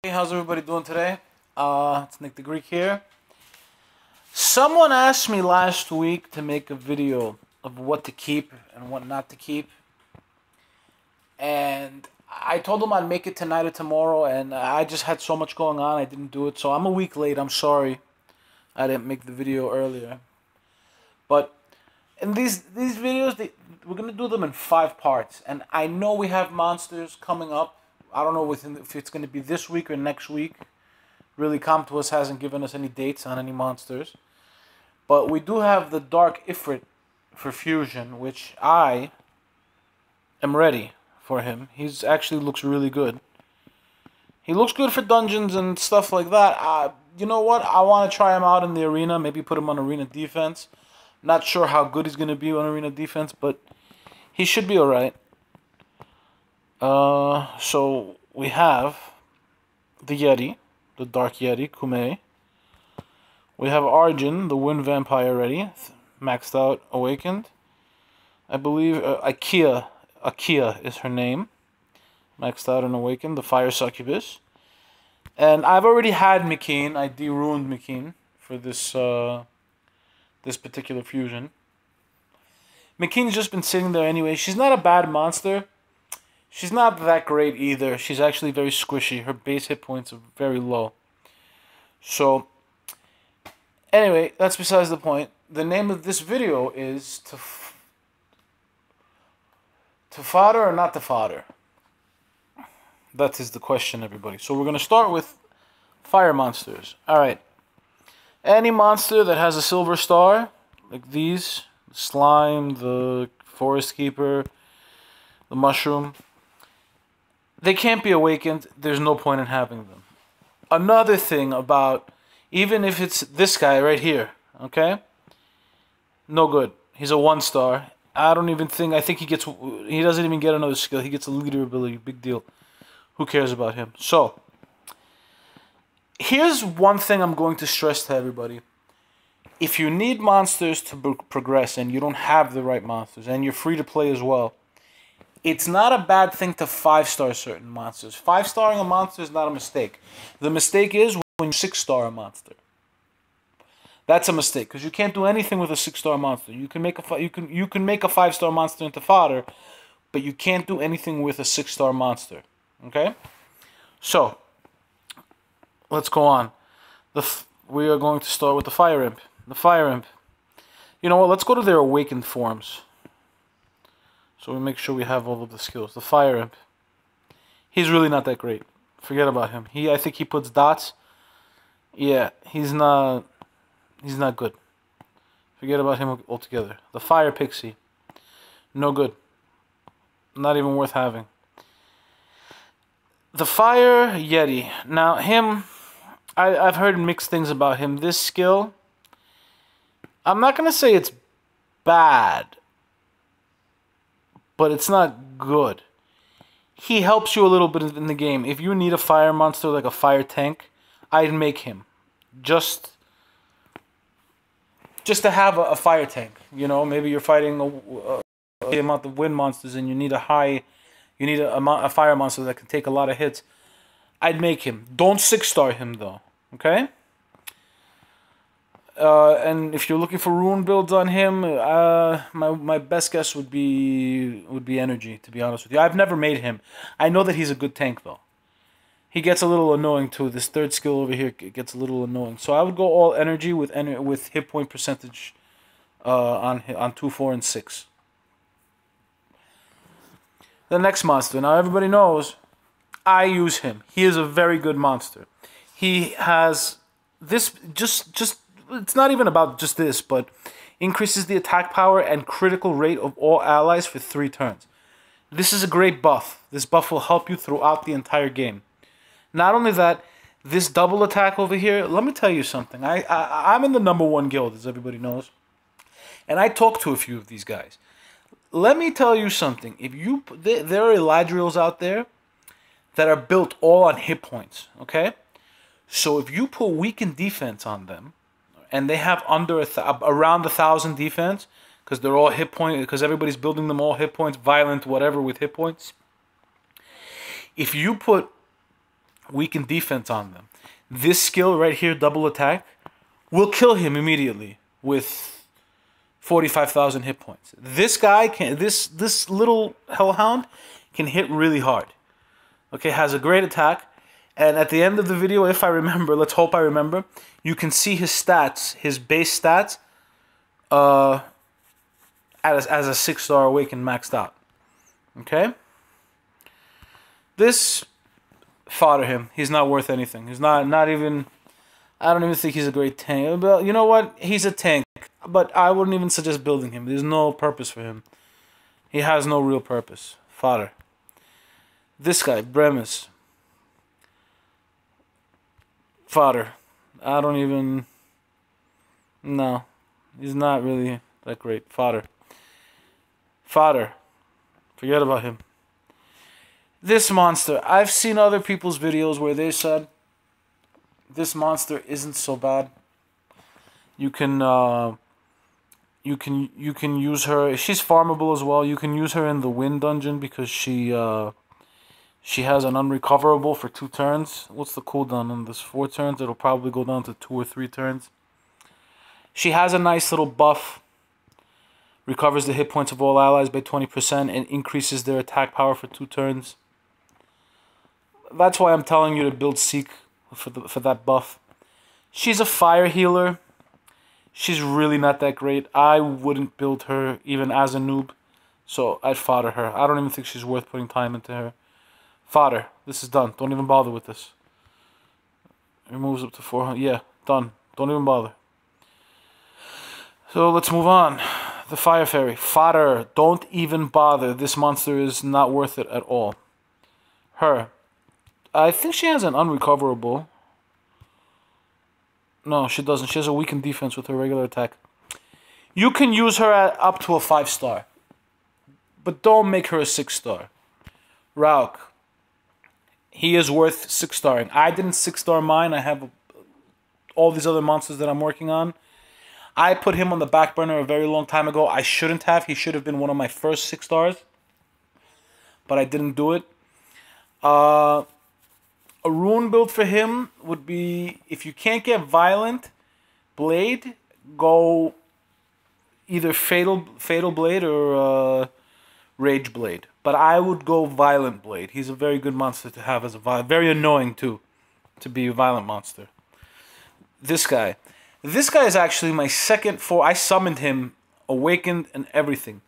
Hey, how's everybody doing today? It's NickDaGreek here. Someone asked me last week to make a video of what to keep and what not to keep. And I told them I'd make it tonight or tomorrow, and I just had so much going on, I didn't do it. So I'm a week late, I'm sorry I didn't make the video earlier. But in these videos, we're going to do them in 5 parts. And I know we have monsters coming up. I don't know if it's going to be this week or next week. Really, Comtois hasn't given us any dates on any monsters. But we do have the Dark Ifrit for Fusion, which I am ready for him. He's actually looks really good. He looks good for dungeons and stuff like that. You know what? I want to try him out in the arena. Maybe put him on arena defense. Not sure how good he's going to be on arena defense, but he should be alright. So we have the Yeti, the Dark Yeti, Kume. We have Arjun, the Wind Vampire ready, maxed out, awakened. I believe Akia is her name. Maxed out and awakened, the Fire Succubus. And I've already had McKean. I de-ruined McKean for this this particular fusion. McKean's just been sitting there anyway. She's not a bad monster. She's not that great either. She's actually very squishy. Her base hit points are very low. So, anyway, that's besides the point. The name of this video is to fodder or not to fodder? That is the question, everybody. So we're going to start with fire monsters. Alright. Any monster that has a silver star, like these, the slime, the forest keeper, the mushroom, they can't be awakened. There's no point in having them. Another thing about, even if it's this guy right here, okay? No good. He's a 1-star. I think he doesn't even get another skill. He gets a leader ability. Big deal. Who cares about him? So, here's one thing I'm going to stress to everybody. If you need monsters to progress and you don't have the right monsters, and you're free to play as well, it's not a bad thing to 5-star certain monsters. 5-starring a monster is not a mistake. The mistake is when you 6-star a monster. That's a mistake because you can't do anything with a 6-star monster. You can make a 5-star monster into fodder, but you can't do anything with a 6-star monster. Okay? So, let's go on. We are going to start with the Fire Imp. The Fire Imp. You know what? Let's go to their awakened forms. So we make sure we have all of the skills. The Fire Imp. He's really not that great. Forget about him. I think he puts dots. Yeah, he's not good. Forget about him altogether. The Fire Pixie. No good. Not even worth having. The Fire Yeti. Now him, I've heard mixed things about him. This skill, I'm not going to say it's bad, but it's not good. He helps you a little bit in the game. If you need a fire monster like a fire tank, I'd make him. Just to have a fire tank. You know, maybe you're fighting a amount of wind monsters and you need a fire monster that can take a lot of hits. I'd make him. Don't 6-star him though. Okay? And if you're looking for rune builds on him, my best guess would be energy, to be honest with you. I've never made him. I know that he's a good tank though. He gets a little annoying too. This third skill over here gets a little annoying. So I would go all energy with hit point percentage on 2, 4, and 6. The next monster. Now everybody knows I use him. He is a very good monster. He has this it's not even about just this, but increases the attack power and critical rate of all allies for 3 turns. This is a great buff. This buff will help you throughout the entire game. Not only that, this double attack over here, let me tell you something. I'm in the #1 guild, as everybody knows. And I talked to a few of these guys. Let me tell you something. There are Eladriels out there that are built all on hit points, okay? So if you put weakened defense on them, and they have around 1,000 defense, because they're all hit point, because everybody's building them all hit points, violent, whatever with hit points. If you put weaken defense on them. This skill right here, double attack, will kill him immediately with 45,000 hit points. This guy can, this little hellhound can hit really hard. Okay, has a great attack. And at the end of the video, if I remember, let's hope I remember, you can see his stats, his base stats, as a 6-star awakened maxed out. Okay? This, fodder him. He's not worth anything. He's not even, I don't even think he's a great tank. But you know what? He's a tank. But I wouldn't even suggest building him. There's no purpose for him. He has no real purpose. Fodder. This guy, Bremis. Fodder. I don't even... No. He's not really that great. Fodder. Fodder. Forget about him. This monster. I've seen other people's videos where they said this monster isn't so bad. You can use her. She's farmable as well. You can use her in the wind dungeon because she has an unrecoverable for 2 turns. What's the cooldown on this? 4 turns. It'll probably go down to 2 or 3 turns. She has a nice little buff. Recovers the hit points of all allies by 20% and increases their attack power for 2 turns. That's why I'm telling you to build Seek for that buff. She's a fire healer. She's really not that great. I wouldn't build her even as a noob. So I'd fodder her. I don't even think she's worth putting time into her. Fodder. This is done. Don't even bother with this. Removes up to 400. Yeah, done. Don't even bother. So let's move on. The Fire Fairy. Fodder. Don't even bother. This monster is not worth it at all. Her. I think she has an unrecoverable. No, she doesn't. She has a weakened defense with her regular attack. You can use her at up to a 5-star. But don't make her a 6-star. Rauk. He is worth 6-starring. I didn't 6-star mine. I have all these other monsters that I'm working on. I put him on the back burner a very long time ago. I shouldn't have. He should have been one of my first 6-stars. But I didn't do it. A rune build for him would be, if you can't get Violent Blade, go either Fatal Blade or Rage Blade. But I would go Violent Blade. He's a very good monster to have as a very annoying too, to be a violent monster. This guy. This guy is actually my second I summoned him, awakened and everything.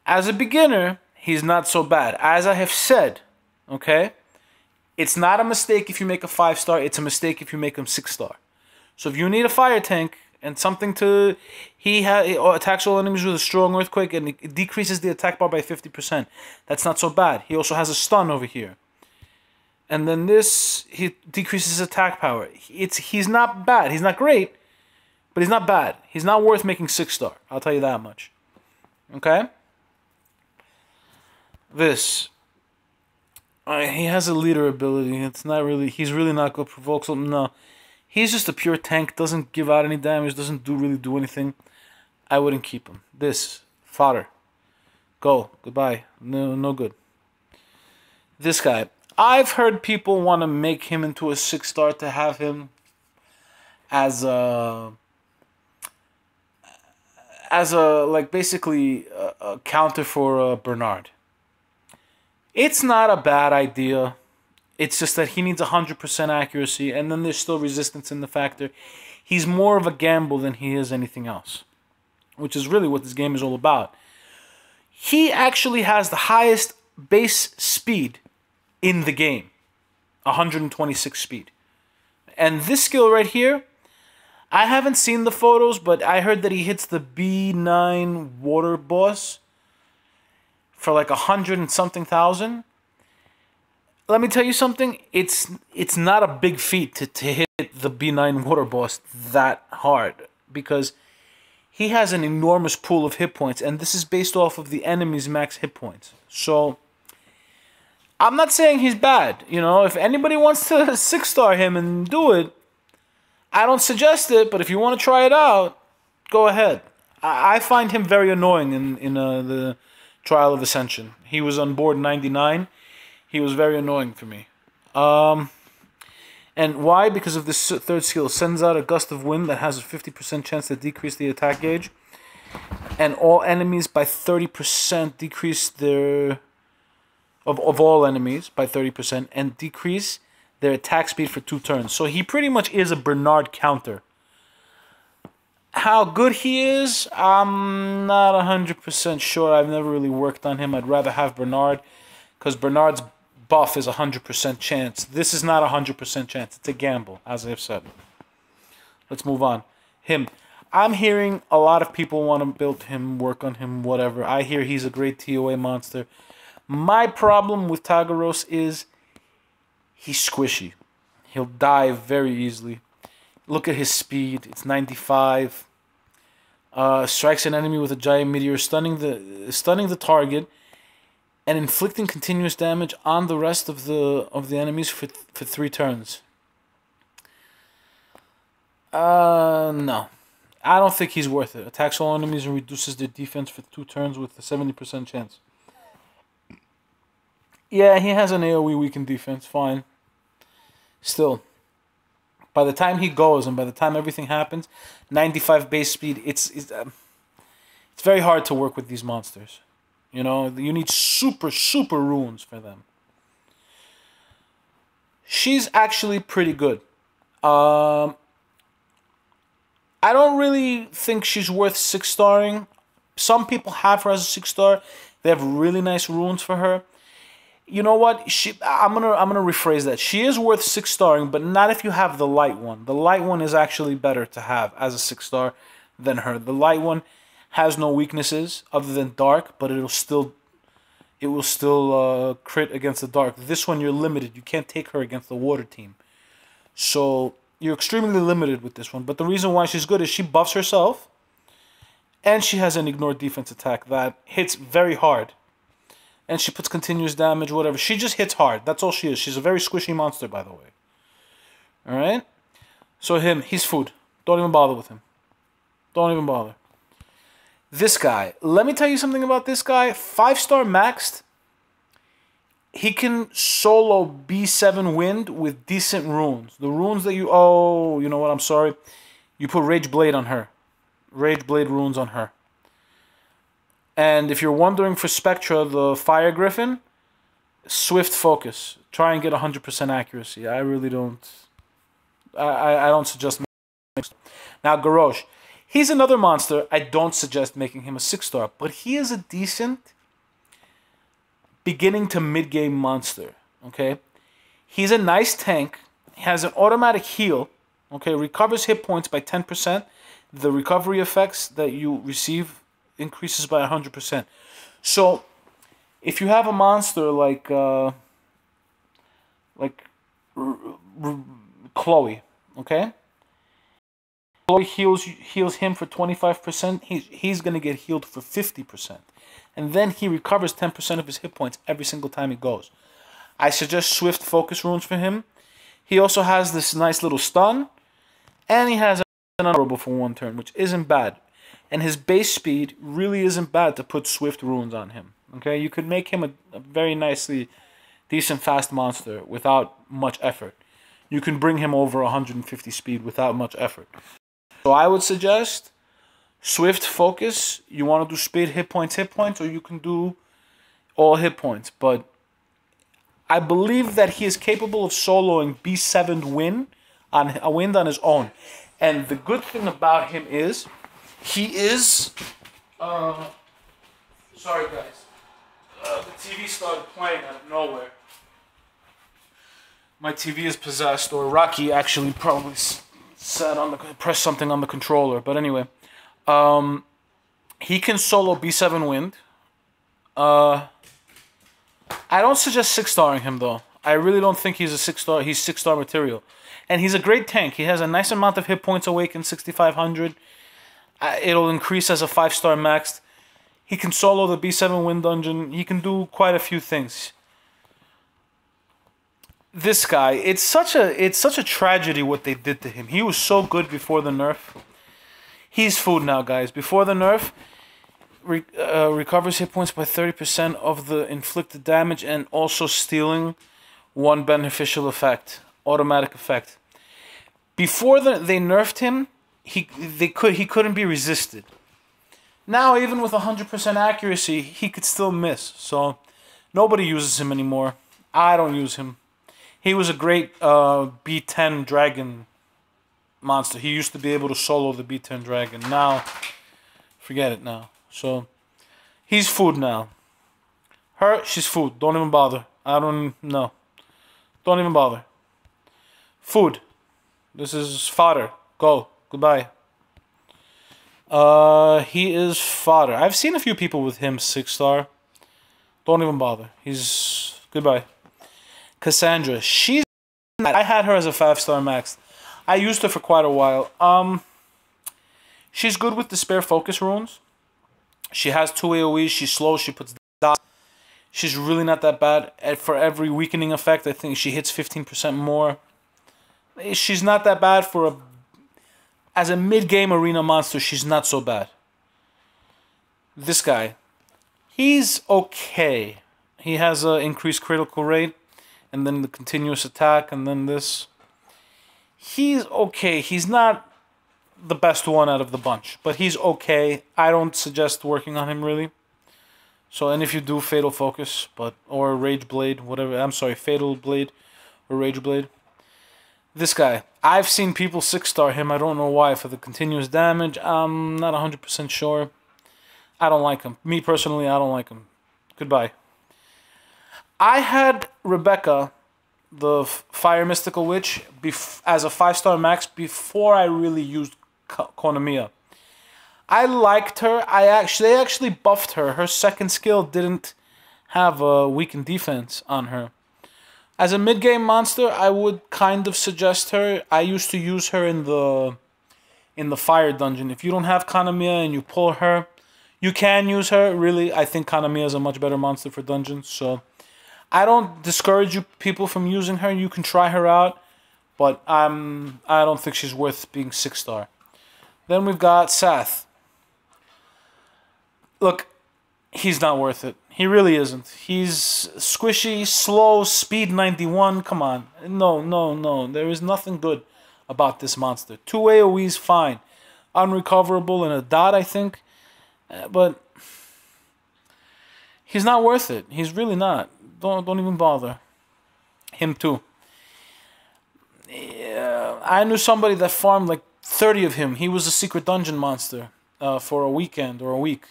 As a beginner, he's not so bad. As I have said, okay? It's not a mistake if you make a 5-star. It's a mistake if you make him 6-star. So if you need a fire tank and something to... He attacks all enemies with a strong earthquake and it decreases the attack bar by 50%. That's not so bad. He also has a stun over here. And then this, he decreases attack power. He's not bad. He's not great, but he's not bad. He's not worth making 6-star. I'll tell you that much. Okay? This... he has a leader ability. It's not really... He's really not good. Provoke something. No. He's just a pure tank. Doesn't give out any damage. Doesn't really do anything. I wouldn't keep him. This. Fodder. Go. Goodbye. No good. This guy. I've heard people want to make him into a 6-star to have him as a... like, basically a counter for Bernard. It's not a bad idea. It's just that he needs 100% accuracy, and then there's still resistance in the factor. He's more of a gamble than he is anything else, which is really what this game is all about. He actually has the highest base speed in the game, 126 speed. And this skill right here, I haven't seen the photos, but I heard that he hits the B9 water boss for like 100 and something thousand. Let me tell you something. It's not a big feat to hit the B9 water boss that hard, because he has an enormous pool of hit points, and this is based off of the enemy's max hit points. So I'm not saying he's bad. You know, if anybody wants to 6-star him and do it, I don't suggest it, but if you want to try it out, go ahead. I find him very annoying in the Trial of Ascension. He was on board 99. He was very annoying for me. And why? Because of this third skill. Sends out a gust of wind that has a 50% chance to decrease the attack gauge. And all enemies by 30% decrease their... Of all enemies by 30%. And decrease their attack speed for 2 turns. So he pretty much is a Bernard counter. How good he is, I'm not 100% sure. I've never really worked on him. I'd rather have Bernard, because Bernard's buff is 100% chance. This is not 100% chance. It's a gamble, as I've said. Let's move on. Him. I'm hearing a lot of people want to build him, work on him, whatever. I hear he's a great TOA monster. My problem with Tagaros is he's squishy. He'll die very easily. Look at his speed. It's 95. Strikes an enemy with a giant meteor, stunning the target, and inflicting continuous damage on the rest of the enemies for 3 turns. No, I don't think he's worth it. Attacks all enemies and reduces their defense for 2 turns with a 70% chance. Yeah, he has an AoE weakened defense. Fine. Still. By the time he goes and by the time everything happens, 95 base speed, it's very hard to work with these monsters. You know, you need super runes for them. She's actually pretty good. I don't really think she's worth 6-starring. Some people have her as a 6-star. They have really nice runes for her. You know what? I'm gonna rephrase that. She is worth 6-starring, but not if you have the light one. The light one is actually better to have as a 6-star than her. The light one has no weaknesses other than dark, but it will still crit against the dark. This one you're limited. You can't take her against the water team. So you're extremely limited with this one. But the reason why she's good is she buffs herself, and she has an ignore defense attack that hits very hard. And she puts continuous damage, whatever. She just hits hard. That's all she is. She's a very squishy monster, by the way. Alright? So him, he's food. Don't even bother with him. Don't even bother. This guy. Let me tell you something about this guy. 5-star maxed. He can solo B7 wind with decent runes. The runes that you... Oh, you know what? I'm sorry. You put Rage Blade on her. Rage Blade runes on her. And if you're wondering for Spectra, the Fire Griffin, Swift Focus. Try and get 100% accuracy. I really don't... I don't suggest... Now, Garrosh. He's another monster. I don't suggest making him a 6-star. But he is a decent beginning to mid-game monster. Okay? He's a nice tank. He has an automatic heal. Okay? Recovers hit points by 10%. The recovery effects that you receive increases by 100%. So, if you have a monster like Chloe, okay? Chloe heals him for 25%. He's gonna get healed for 50%, and then he recovers 10% of his hit points every single time he goes. I suggest Swift Focus runes for him. He also has this nice little stun, and he has an honorable for 1 turn, which isn't bad. And his base speed really isn't bad to put Swift runes on him. Okay, you could make him a very nicely decent fast monster without much effort. You can bring him over 150 speed without much effort. So I would suggest Swift Focus. You want to do speed, hit points, or you can do all hit points. But I believe that he is capable of soloing B7 wind on his own. And the good thing about him is he is... sorry guys. The TV started playing out of nowhere. My TV is possessed, or Rocky actually probably pressed something on the controller. But anyway, he can solo B7 wind. I don't suggest 6-starring him though. I really don't think he's a 6-star. He's 6-star material, and he's a great tank. He has a nice amount of hit points awakened, 6,500. It'll increase as a 5-star maxed. He can solo the B7 wind dungeon. He can do quite a few things. This guy, it's such a tragedy what they did to him. He was so good before the nerf. He's food now, guys. Before the nerf, recovers hit points by 30% of the inflicted damage, and also stealing one beneficial effect, automatic effect. Before they nerfed him, he couldn't be resisted. Now, even with 100% accuracy, he could still miss. So, nobody uses him anymore. I don't use him. He was a great B10 dragon monster. He used to be able to solo the B10 dragon. Now, forget it now. So, he's food now. Her, she's food. Don't even bother. I don't know. Don't even bother. Food. This is fodder. Go. Goodbye. He is fodder. I've seen a few people with him 6-star. Don't even bother. He's goodbye. Cassandra. I had her as a 5-star max. I used her for quite a while. She's good with the spare focus runes. She has 2 AoEs. She's slow. She puts dots. She's really not that bad. For every weakening effect, I think she hits 15% more. She's not that bad for as a mid-game arena monster. She's not so bad. This guy, he's okay. He has an increased critical rate, and then the continuous attack, and then this. He's okay. He's not the best one out of the bunch, but he's okay. I don't suggest working on him really. So, and if you do Fatal Focus, or Rage Blade, whatever. I'm sorry, Fatal Blade or Rage Blade. This guy, I've seen people 6-star him. I don't know why. For the continuous damage, I'm not 100% sure. I don't like him. Me personally, I don't like him. Goodbye. I had Rebecca, the Fire Mystical Witch, as a 5-star max before I really used Konamiya. I liked her. They actually buffed her. Her second skill didn't have a weakened defense on her. As a mid-game monster, I would kind of suggest her. I used to use her in the fire dungeon. If you don't have Konamiya and you pull her, you can use her. Really, I think Konamiya is a much better monster for dungeons. So, I don't discourage you people from using her. You can try her out, but I don't think she's worth being 6-star. Then we've got Seth. Look, he's not worth it. He really isn't. He's squishy, slow, speed 91. Come on. No. There is nothing good about this monster. 2 AoEs, fine. Unrecoverable in a dot, I think. But he's not worth it. He's really not. Don't even bother. Him too. Yeah, I knew somebody that farmed like 30 of him. He was a secret dungeon monster for a weekend or a week.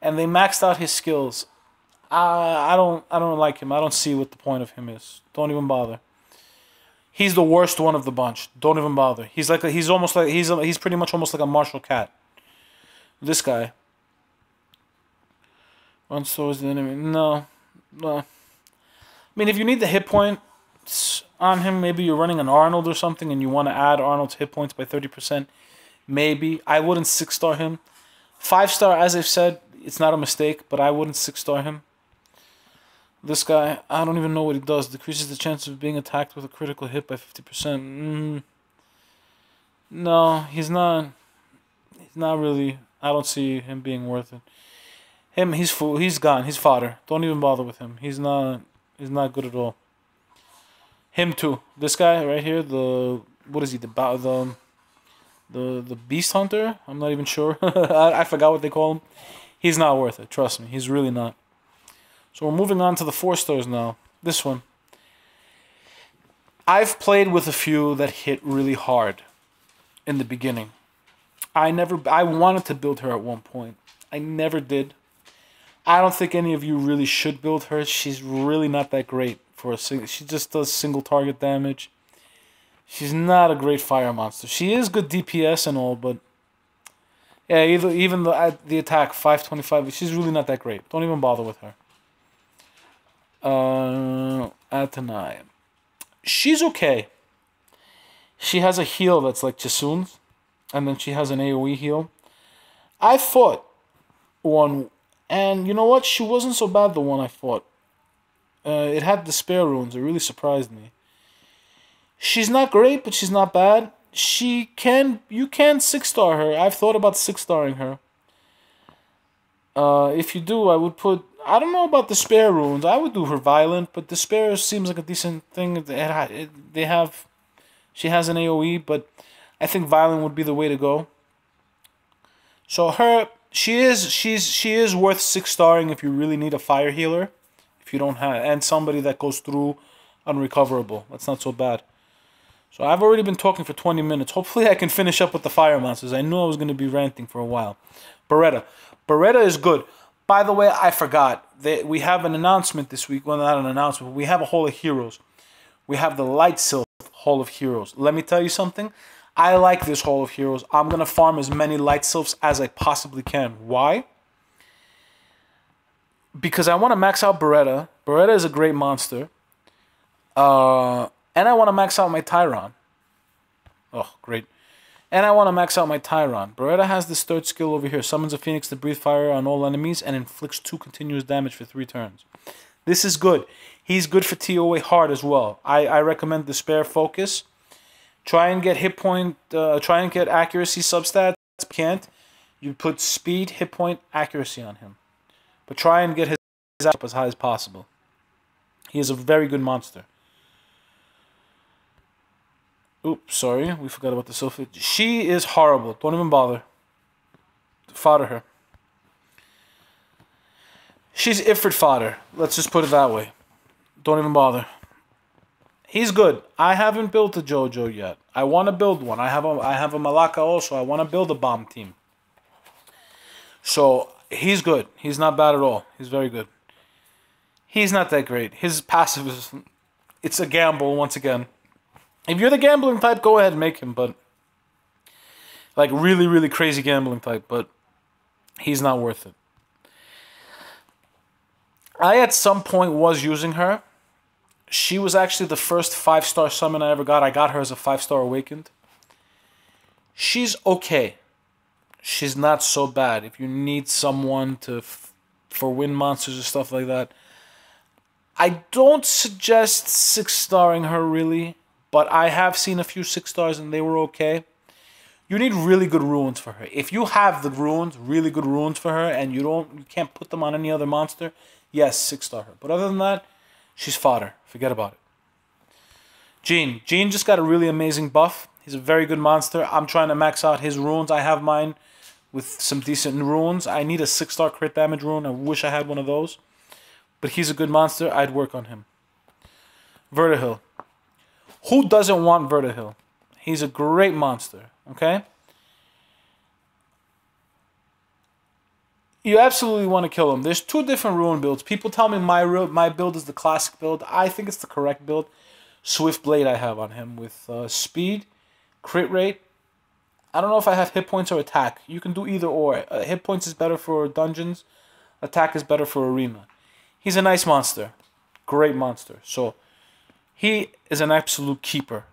And they maxed out his skills. I don't like him. I don't see what the point of him is. Don't even bother. He's the worst one of the bunch. Don't even bother. He's pretty much almost like a martial cat. This guy. Runs towards the enemy. No. I mean, if you need the hit points on him, maybe you're running an Arnold or something and you want to add Arnold's hit points by 30%. Maybe. I wouldn't 6-star him. 5-star, as I've said, it's not a mistake, but I wouldn't 6-star him. This guy, I don't even know what he does. Decreases the chance of being attacked with a critical hit by 50%. No, he's not. He's not really. I don't see him being worth it. He's full. He's gone. He's fodder. Don't even bother with him. He's not good at all. Him too. This guy right here. What is he? The Beast Hunter. I'm not even sure. I forgot what they call him. He's not worth it. Trust me. He's really not. So we're moving on to the 4-stars now. This one. I've played with a few that hit really hard in the beginning. I wanted to build her at one point. I never did. I don't think any of you really should build her. She's really not that great for a single. She just does single target damage. She's not a great fire monster. She is good DPS and all, but yeah, even the attack 525. She's really not that great. Don't even bother with her. Atenai. She's okay. She has a heal that's like Chisun's, and then she has an AoE heal. I fought one, and you know what? She wasn't so bad, the one I fought. It had despair runes. It really surprised me. She's not great, but she's not bad. You can 6-star her. I've thought about 6-starring her. If you do, I don't know about despair runes. I would do her violent, but despair seems like a decent thing. She has an AOE, but I think violent would be the way to go. So she is worth 6-starring if you really need a fire healer, if you don't have, and somebody that goes through unrecoverable. That's not so bad. So I've already been talking for 20 minutes. Hopefully I can finish up with the fire monsters. I knew I was going to be ranting for a while. Beretta. Beretta is good. By the way, I forgot. We have an announcement this week. Well, not an announcement, but we have a Hall of Heroes. We have the Light Sylph Hall of Heroes. Let me tell you something. I like this Hall of Heroes. I'm going to farm as many Light Sylphs as I possibly can. Why? Because I want to max out Beretta. Beretta is a great monster. And I want to max out my Tyron. Oh, great. And I want to max out my Tyron. Beretta has this third skill over here. Summons a Phoenix to breathe fire on all enemies and inflicts 2 continuous damage for 3 turns. This is good. He's good for TOA hard as well. I recommend Despair Focus. Try and get hit point, try and get accuracy substats. Can't. You put speed, hit point, accuracy on him. But try and get his up as high as possible. He is a very good monster. Oops, sorry. We forgot about the Sylph. She is horrible. Don't even bother. Fodder her. She's Ifrit fodder. Let's just put it that way. Don't even bother. He's good. I haven't built a JoJo yet. I want to build one. I have a Malaka also. I want to build a bomb team. So he's good. He's not bad at all. He's very good. He's not that great. His passive is, it's a gamble once again. If you're the gambling type, go ahead and make him, but like really, really crazy gambling type, but he's not worth it. I at some point was using her. She was actually the first 5-star summon I ever got. I got her as a 5-star awakened. She's okay. She's not so bad. If you need someone for win monsters or stuff like that, I don't suggest 6-starring her really, but I have seen a few 6-stars and they were okay. You need really good runes for her. If you have the runes, really good runes for her, and you can't put them on any other monster, yes, 6-star her. But other than that, she's fodder. Forget about it. Gene. Gene just got a really amazing buff. He's a very good monster. I'm trying to max out his runes. I have mine with some decent runes. I need a 6-star crit damage rune. I wish I had one of those. But he's a good monster. I'd work on him. Vertihil. Who doesn't want Vertihil? He's a great monster. Okay? You absolutely want to kill him. There's 2 different rune builds. People tell me my build is the classic build. I think it's the correct build. Swift Blade I have on him with speed, crit rate. I don't know if I have hit points or attack. You can do either or. Hit points is better for dungeons. Attack is better for arena. He's a nice monster. Great monster. So, he is an absolute keeper.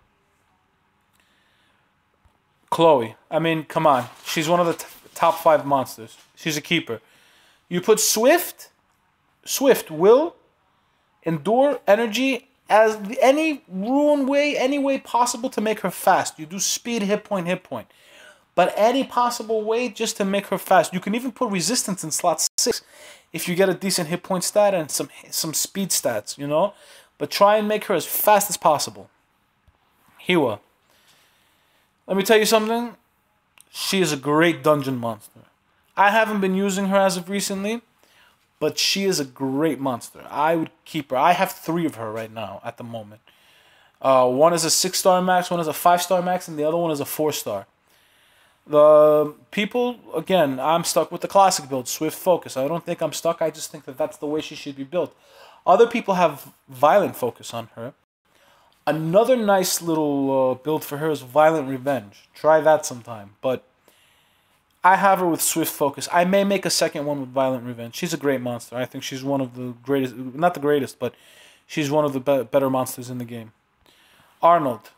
Chloe. I mean, come on. She's one of the top 5 monsters. She's a keeper. You put Swift, Will, Endure, Energy, as any rune way, any way possible to make her fast. You do speed, hit point. But any possible way just to make her fast. You can even put resistance in slot 6 if you get a decent hit point stat and some speed stats, you know? But try and make her as fast as possible. Hiwa. Let me tell you something. She is a great dungeon monster. I haven't been using her as of recently, but she is a great monster. I would keep her. I have 3 of her right now at the moment. One is a 6-star max, one is a 5-star max, and the other one is a 4-star. The people, again, I'm stuck with the classic build, Swift Focus. I don't think I'm stuck. I just think that that's the way she should be built. Other people have Violent Focus on her. Another nice little build for her is Violent Revenge. Try that sometime. But I have her with Swift Focus. I may make a second one with Violent Revenge. She's a great monster. I think she's one of the greatest, not the greatest, but she's one of the better monsters in the game. Arnold.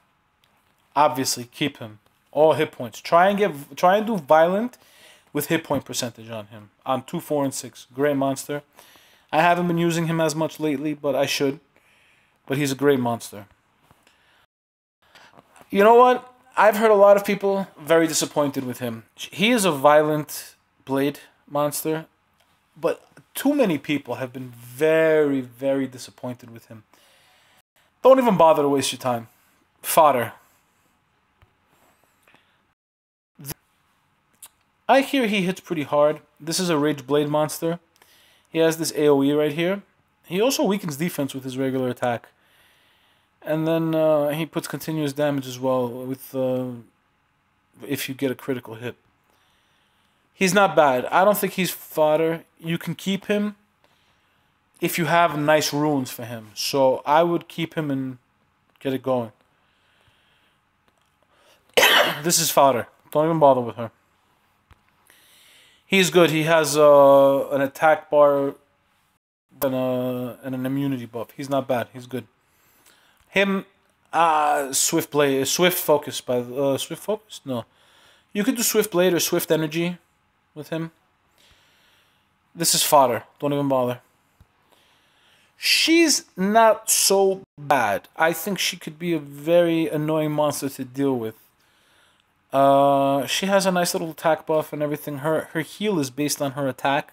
Obviously, keep him. All hit points. Try and do Violent with hit point percentage on him. On 2, 4, and 6. Great monster. I haven't been using him as much lately, but I should. But he's a great monster. You know what? I've heard a lot of people very disappointed with him. He is a Violent Blade monster. but too many people have been very, very disappointed with him. Don't even bother to waste your time. Fodder. I hear he hits pretty hard. This is a Rage Blade monster. He has this AoE right here. He also weakens defense with his regular attack. And then he puts continuous damage as well with if you get a critical hit. He's not bad. I don't think he's fodder. You can keep him if you have nice runes for him. So I would keep him and get it going. This is fodder. Don't even bother with her. He's good. He has an attack bar and an immunity buff. He's not bad. He's good. Him, Swift Blade, Swift Focus. Swift Focus? No. You could do Swift Blade or Swift Energy with him. This is fodder. Don't even bother. She's not so bad. I think she could be a very annoying monster to deal with. She has a nice little attack buff and everything. Her heal is based on her attack.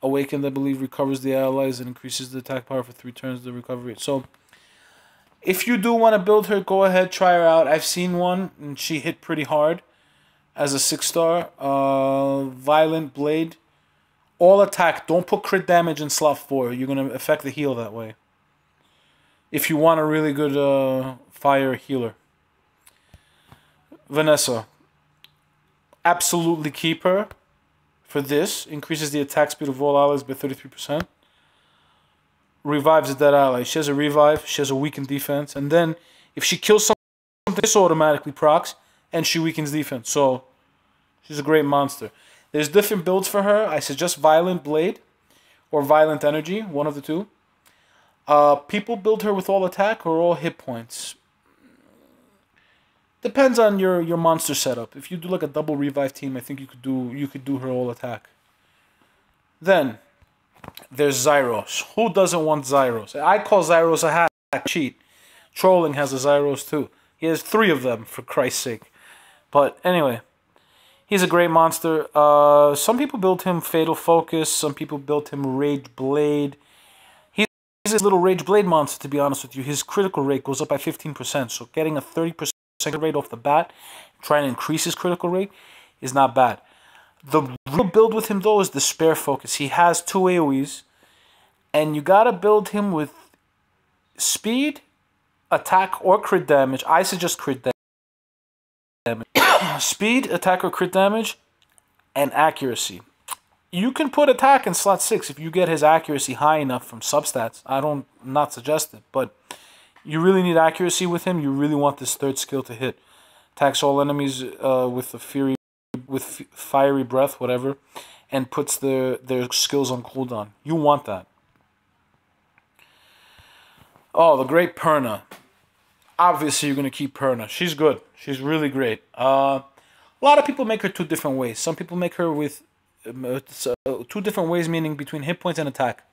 Awakened, I believe, recovers the allies and increases the attack power for 3 turns the recovery. So, if you do want to build her, go ahead, try her out. I've seen one, and she hit pretty hard as a 6-star. Violent Blade. All attack. Don't put crit damage in slot 4. You're going to affect the heal that way. If you want a really good fire healer. Vanessa. Absolutely keep her for this. Increases the attack speed of all allies by 33%. Revives a dead ally. She has a revive. She has a weakened defense. And then if she kills something, this automatically procs. And she weakens defense. So she's a great monster. There's different builds for her. I suggest Violent Blade or Violent Energy. One of the two. People build her with all attack or all hit points. Depends on your monster setup. If you do like a double revive team, I think you could do her all attack. Then there's Zyros. Who doesn't want Zyros? I call Zyros a hack cheat. Trolling has a Zyros too. He has 3 of them, for Christ's sake. But anyway, he's a great monster. Some people built him Fatal Focus. Some people built him Rage Blade. He's a little Rage Blade monster, to be honest with you. His critical rate goes up by 15%. So getting a 30% rate off the bat, trying to increase his critical rate, is not bad. The real build with him, though, is the Spare Focus. He has 2 AoEs, and you gotta build him with speed, attack, or crit damage. I suggest crit damage. Speed, attack, or crit damage, and accuracy. You can put attack in slot 6 if you get his accuracy high enough from substats. Not suggest it, but you really need accuracy with him. You really want this 3rd skill to hit. Attacks all enemies with fiery breath, whatever, and puts their skills on cooldown. You want that. Oh, the great Perna. Obviously, you're going to keep Perna. She's good. She's really great. A lot of people make her 2 different ways. Some people make her with 2 different ways, meaning between hit points and attack.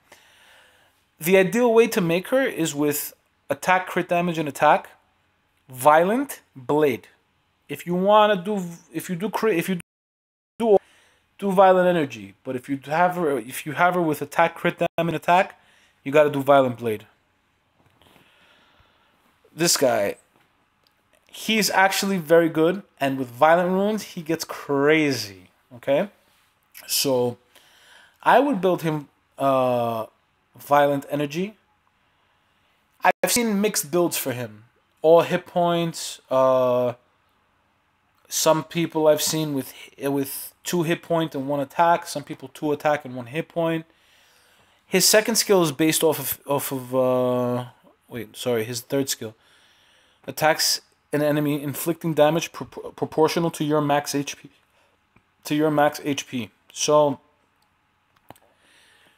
The ideal way to make her is with attack, crit damage, and attack. Violent Blade. If you want to do Violent Energy, but if you have her with attack, crit damage, and attack, you got to do Violent Blade. This guy, he's actually very good, and with Violent Runes, he gets crazy. Okay, so I would build him Violent Energy. I've seen mixed builds for him. All hit points. Some people I've seen with 2 hit point and 1 attack. Some people 2 attack and 1 hit point. His 2nd skill is based off of his 3rd skill. Attacks an enemy, inflicting damage proportional to your max HP. So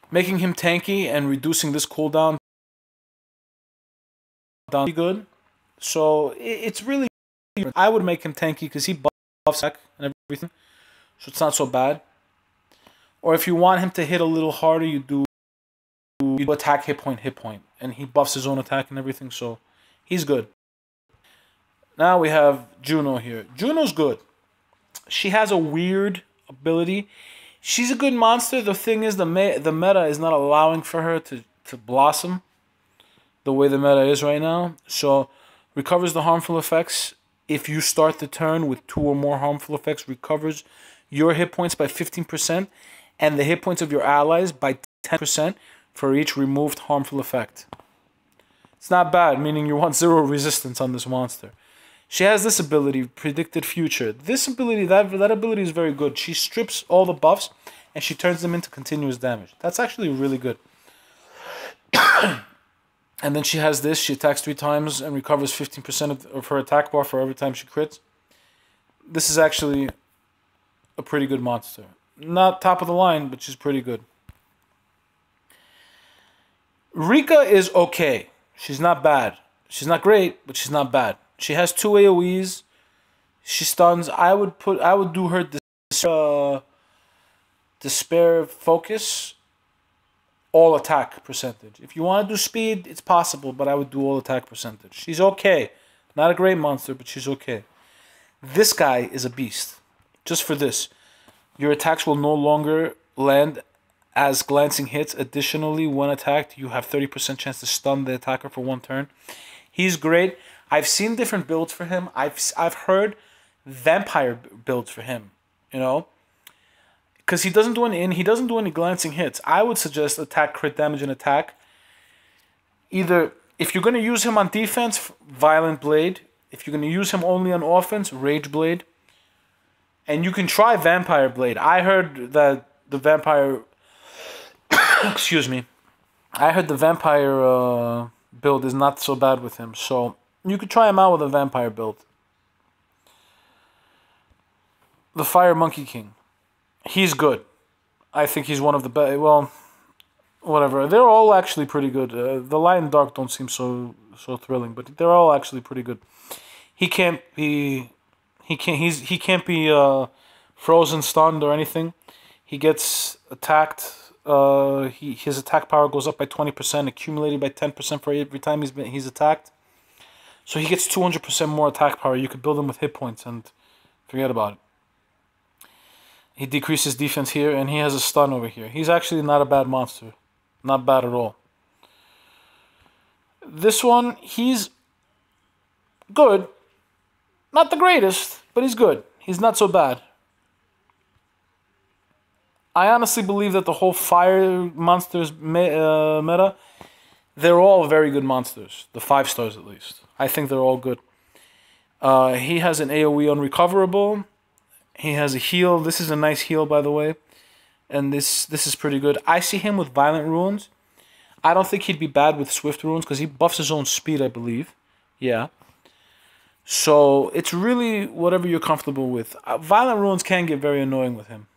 making him tanky and reducing this cooldown down good. So it's really, I would make him tanky because he buffs attack and everything, so it's not so bad. Or if you want him to hit a little harder, you do attack, hit point, and he buffs his own attack and everything, so he's good. Now we have Juno here. Juno's good. She has a weird ability. She's a good monster. The thing is, the meta is not allowing for her to blossom the way the meta is right now. So, recovers the harmful effects. If you start the turn with 2 or more harmful effects, recovers your hit points by 15% and the hit points of your allies by 10% for each removed harmful effect. It's not bad, meaning you want 0 resistance on this monster. She has this ability, Predicted Future. This ability, that ability is very good. She strips all the buffs and she turns them into continuous damage. That's actually really good. And then she has this. She attacks 3 times and recovers 15% of her attack bar for every time she crits. This is actually a pretty good monster. Not top of the line, but she's pretty good. Rika is okay. She's not bad. She's not great, but she's not bad. She has 2 AoEs. She stuns. I would do her Despair Focus, all attack percentage. If you want to do speed, it's possible, but I would do all attack percentage. She's okay. Not a great monster, but she's okay. This guy is a beast. Just for this. Your attacks will no longer land as glancing hits. Additionally, when attacked, you have 30% chance to stun the attacker for 1 turn. He's great. I've seen different builds for him. I've heard vampire builds for him, you know, because he doesn't do any glancing hits. I would suggest attack, crit damage, and attack. Either if you're going to use him on defense, Violent Blade. If you're going to use him only on offense, Rage Blade. And you can try Vampire Blade. I heard that the vampire excuse me. I heard the vampire build is not so bad with him, so you could try him out with a vampire build. The Fire Monkey King. He's good. I think he's one of the best. Well, whatever. They're all actually pretty good. The Light and Dark don't seem so thrilling, but they're all actually pretty good. He can't be frozen, stunned, or anything. He gets attacked. His attack power goes up by 20%, accumulated by 10% for every time he's attacked. So he gets 200% more attack power. You could build him with hit points and forget about it. He decreases defense here, and he has a stun over here. He's actually not a bad monster. Not bad at all. This one, he's good. Not the greatest, but he's good. He's not so bad. I honestly believe that the whole fire monsters meta, they're all very good monsters. The 5 stars at least. I think they're all good. He has an AoE unrecoverable. He has a heal. This is a nice heal, by the way. And this is pretty good. I see him with Violent Runes. I don't think he'd be bad with Swift Runes because he buffs his own speed, I believe. Yeah. So it's really whatever you're comfortable with. Violent Runes can get very annoying with him.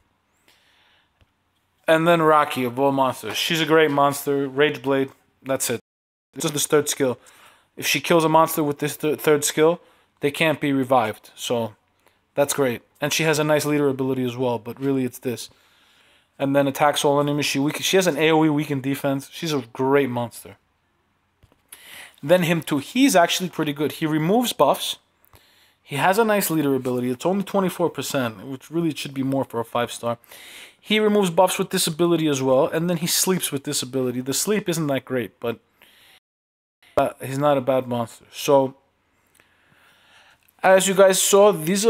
And then Rocky of all monsters. She's a great monster. Rage Blade. That's it. This is the 3rd skill. If she kills a monster with this 3rd skill, they can't be revived. So that's great. And she has a nice leader ability as well. But really it's this. And then attacks all enemies. She has an AoE weakened defense. She's a great monster. Then him too. He's actually pretty good. He removes buffs. He has a nice leader ability. It's only 24%, which really should be more for a 5-star. He removes buffs with this ability as well, and then he sleeps with this ability. The sleep isn't that great, but he's not a bad monster. So, as you guys saw, these are